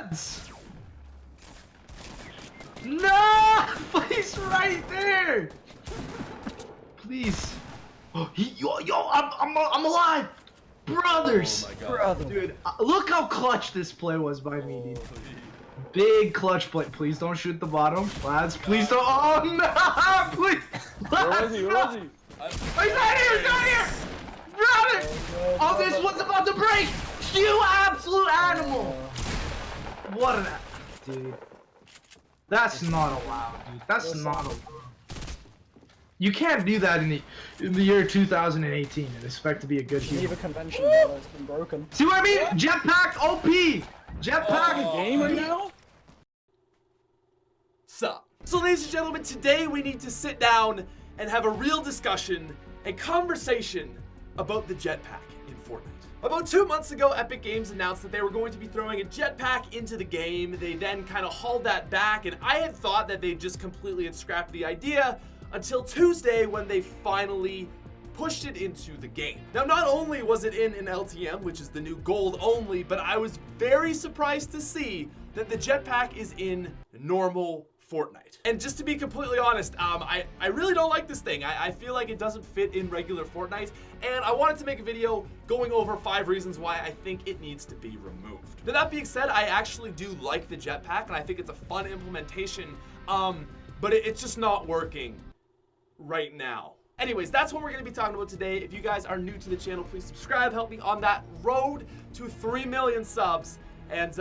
lads! No! Please, right there! Please. Oh, I'm alive! Brothers! Oh my God. Brother. Dude, look how clutch this play was by me, dude. Big clutch play. Please don't shoot the bottom. Lads, please don't. Oh, no! Please! Where was he? Where was he? Oh, he's not here! He's not here! Brother! Oh, this one's about to break! You absolute animal! What an... Dude. That's not allowed, dude. That's not allowed. You can't do that in the year 2018 and expect to be a good hero. Geneva Convention, brother, it's been broken. See what I mean? Jetpack OP! Jetpack Game right now? Sup? So ladies and gentlemen, today we need to sit down and have a real discussion and conversation about the jetpack in Fortnite. About 2 months ago, Epic Games announced that they were going to be throwing a jetpack into the game. They then kind of hauled that back, and I had thought that they just completely had scrapped the idea until Tuesday when they finally pushed it into the game. Now, not only was it in an LTM, which is the new gold only, but I was very surprised to see that the jetpack is in normal Fortnite. And just to be completely honest, I really don't like this thing. I feel like it doesn't fit in regular Fortnite, and I wanted to make a video going over 5 reasons why I think it needs to be removed. Now, that being said, I actually do like the jetpack, and I think it's a fun implementation, but it's just not working right now. Anyways, that's what we're going to be talking about today. If you guys are new to the channel, please subscribe. Help me on that road to 3 million subs. And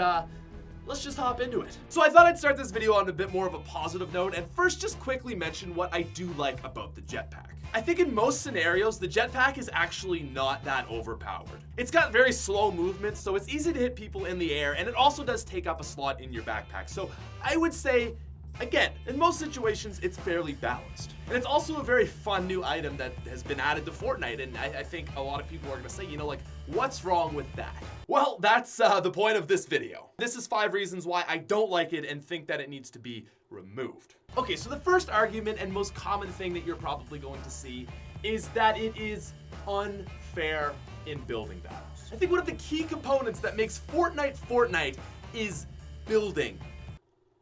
let's just hop into it. So I thought I'd start this video on a bit more of a positive note, and first just quickly mention what I do like about the jetpack. I think in most scenarios, the jetpack is actually not that overpowered. It's got very slow movement, so it's easy to hit people in the air, and it also does take up a slot in your backpack. So I would say, again, in most situations, it's fairly balanced. And it's also a very fun new item that has been added to Fortnite, and I think a lot of people are gonna say, you know, like, what's wrong with that? Well, that's the point of this video. This is 5 reasons why I don't like it and think that it needs to be removed. Okay, so the first argument and most common thing that you're probably going to see is that it is unfair in building battles. I think one of the key components that makes Fortnite is building.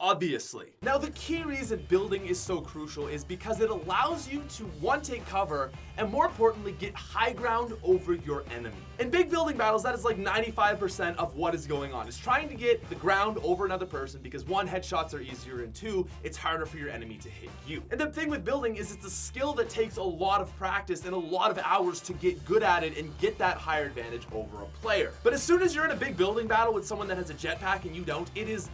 Obviously. Now, the key reason building is so crucial is because it allows you to, 1, take cover, and more importantly, get high ground over your enemy. In big building battles, that is like 95% of what is going on, is trying to get the ground over another person because 1, headshots are easier, and 2, it's harder for your enemy to hit you. And the thing with building is it's a skill that takes a lot of practice and a lot of hours to get good at it and get that higher advantage over a player. But as soon as you're in a big building battle with someone that has a jetpack and you don't, it is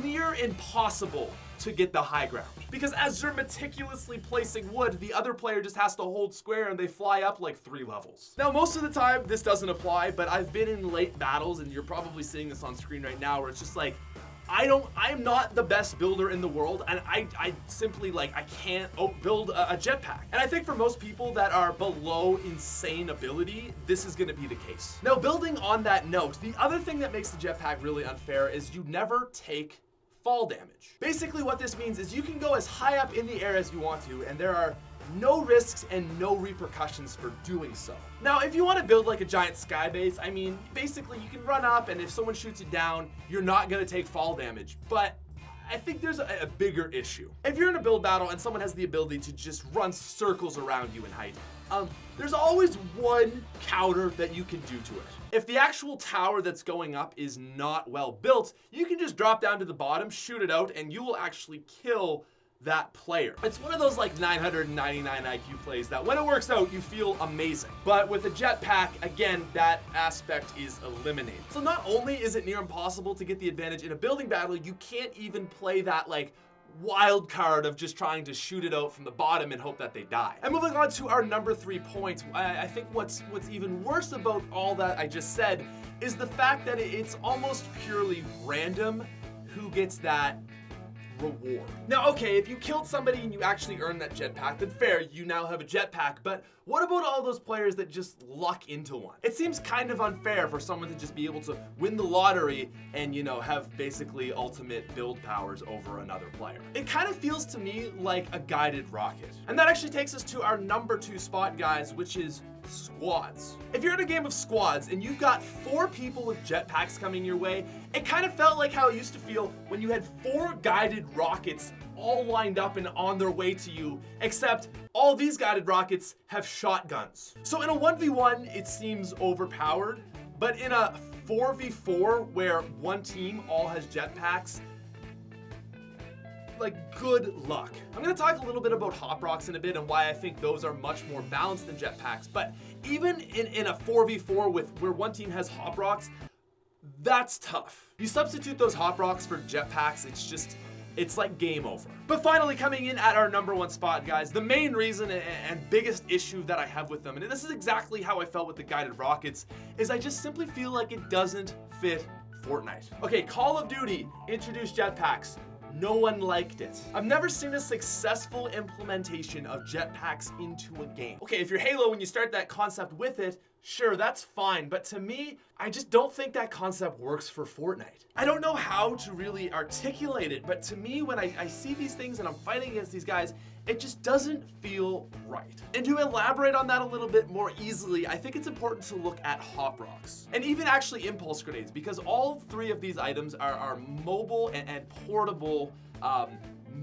near impossible to get the high ground. Because as you're meticulously placing wood, the other player just has to hold square and they fly up like 3 levels. Now, most of the time this doesn't apply, but I've been in late battles, and you're probably seeing this on screen right now, where it's just like, I'm not the best builder in the world, and I simply, like, I can't build a jetpack. And I think for most people that are below insane ability, this is gonna be the case. Now, building on that note, the other thing that makes the jetpack really unfair is you never take fall damage. Basically what this means is you can go as high up in the air as you want to, and there are no risks and no repercussions for doing so. Now, if you want to build like a giant sky base, I mean, basically you can run up, and if someone shoots you down, you're not gonna take fall damage. But I think there's a bigger issue. If you're in a build battle and someone has the ability to just run circles around you in height, there's always one counter that you can do to it. If the actual tower that's going up is not well built, you can just drop down to the bottom, shoot it out, and you will actually kill that player. It's one of those like 999 IQ plays that when it works out, you feel amazing. But with a jetpack, again, that aspect is eliminated. So not only is it near impossible to get the advantage in a building battle, you can't even play that like wild card of just trying to shoot it out from the bottom and hope that they die. And moving on to our number 3 point, I think what's even worse about all that I just said is the fact that it's almost purely random who gets that reward. Now, okay, if you killed somebody and you actually earned that jetpack, then fair, you now have a jetpack, but what about all those players that just luck into one? It seems kind of unfair for someone to just be able to win the lottery and, you know, have basically ultimate build powers over another player. It kind of feels to me like a guided rocket. And that actually takes us to our number 2 spot, guys, which is squads. If you're in a game of squads and you've got 4 people with jetpacks coming your way, it kind of felt like how it used to feel when you had 4 guided rockets all lined up and on their way to you, except all these guided rockets have shotguns. So in a 1v1, it seems overpowered, but in a 4v4 where one team all has jetpacks, like, good luck. I'm gonna talk a little bit about hop rocks in a bit and why I think those are much more balanced than jetpacks, but even in a 4v4 where one team has hop rocks, that's tough. You substitute those hop rocks for jetpacks, it's like game over. But finally, coming in at our #1 spot, guys, the main reason and biggest issue that I have with them, and this is exactly how I felt with the guided rockets, is I just simply feel like it doesn't fit Fortnite. Okay, Call of Duty introduced jetpacks. No one liked it. I've never seen a successful implementation of jetpacks into a game. Okay, if you're Halo and you start that concept with it, sure, that's fine. But to me, I just don't think that concept works for Fortnite. I don't know how to really articulate it, but to me, when I see these things and I'm fighting against these guys, it just doesn't feel right. And to elaborate on that a little bit more easily, I think it's important to look at hop rocks and even actually impulse grenades, because all 3 of these items are mobile and portable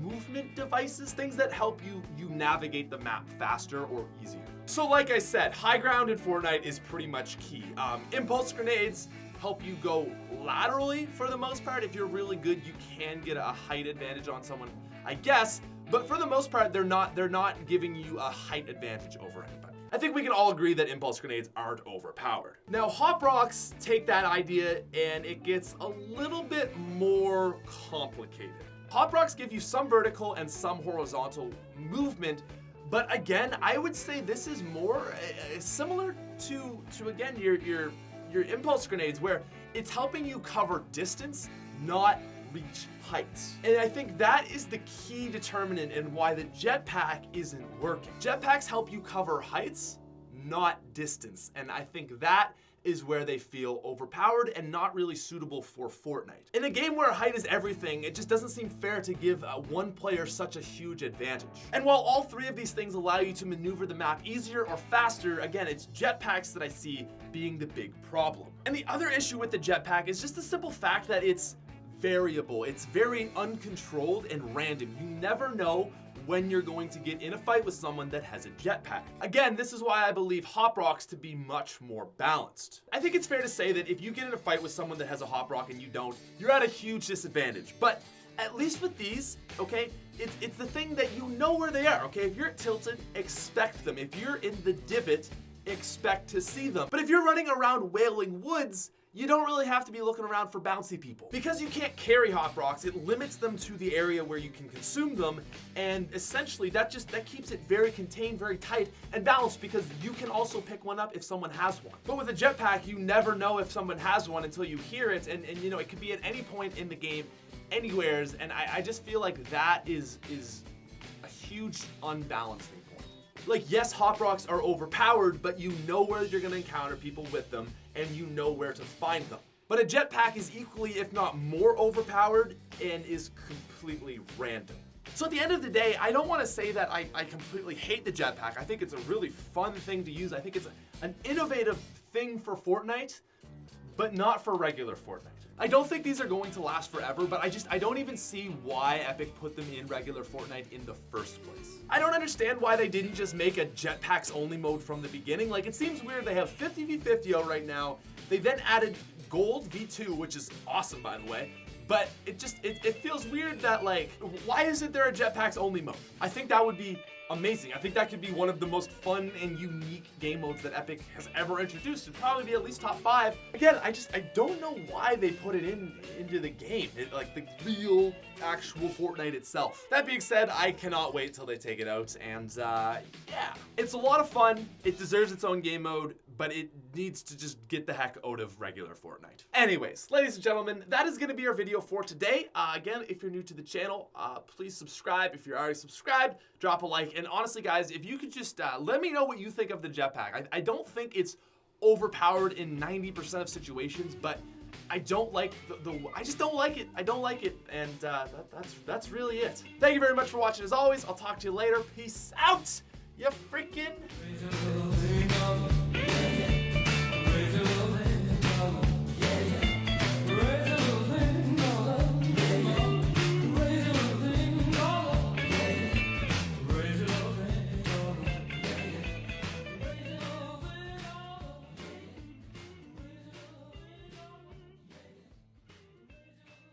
movement devices, things that help you navigate the map faster or easier. So like I said, high ground in Fortnite is pretty much key. Impulse grenades help you go laterally for the most part. If you're really good, you can get a height advantage on someone, I guess. But for the most part, they're not giving you a height advantage over anybody. I think we can all agree that impulse grenades aren't overpowered. Now, hop rocks take that idea and it gets a little bit more complicated. Hop rocks give you some vertical and some horizontal movement, but again, I would say this is more similar to again your impulse grenades, where it's helping you cover distance, not reach heights. And I think that is the key determinant in why the jetpack isn't working. Jetpacks help you cover heights, not distance. And I think that is where they feel overpowered and not really suitable for Fortnite. In a game where height is everything, it just doesn't seem fair to give one player such a huge advantage. And while all 3 of these things allow you to maneuver the map easier or faster, again, it's jetpacks that I see being the big problem. And the other issue with the jetpack is just the simple fact that it's variable. It's very uncontrolled and random. You never know when you're going to get in a fight with someone that has a jetpack. Again, this is why I believe hop rocks to be much more balanced. I think it's fair to say that if you get in a fight with someone that has a hop rock and you don't, you're at a huge disadvantage. But at least with these, okay, it's the thing that you know where they are, okay? If you're tilted, expect them. If you're in the divot, expect to see them. But if you're running around Wailing Woods, you don't really have to be looking around for bouncy people. Because you can't carry hop rocks, it limits them to the area where you can consume them, and essentially that keeps it very contained, very tight, and balanced, because you can also pick one up if someone has one. But with a jetpack, you never know if someone has one until you hear it, and you know, it could be at any point in the game, anywheres, and I just feel like that is a huge unbalancing point. Like, yes, hop rocks are overpowered, but you know where you're gonna encounter people with them, and you know where to find them. But a jetpack is equally, if not more, overpowered and is completely random. So at the end of the day, I don't want to say that I completely hate the jetpack. I think it's a really fun thing to use. I think it's an innovative thing for Fortnite, but not for regular Fortnite. I don't think these are going to last forever, but I don't even see why Epic put them in regular Fortnite in the first place. I don't understand why they didn't just make a jetpacks only mode from the beginning. Like, it seems weird. They have 50v50 out right now. They then added gold v2, which is awesome, by the way. But it feels weird that, like, why isn't there a jetpacks only mode? I think that would be amazing. I think that could be one of the most fun and unique game modes that Epic has ever introduced. It'd probably be at least top 5. Again, I don't know why they put it into the game, like the real, actual Fortnite itself. That being said, I cannot wait till they take it out, and yeah. It's a lot of fun. It deserves its own game mode, but it needs to just get the heck out of regular Fortnite. Anyways, ladies and gentlemen, that is gonna be our video for today. Again, if you're new to the channel, please subscribe. If you're already subscribed, drop a like. And honestly, guys, if you could just let me know what you think of the jetpack. I don't think it's overpowered in 90% of situations, but I don't like I just don't like it. I don't like it, and that's really it. Thank you very much for watching. As always, I'll talk to you later. Peace out, you freaking.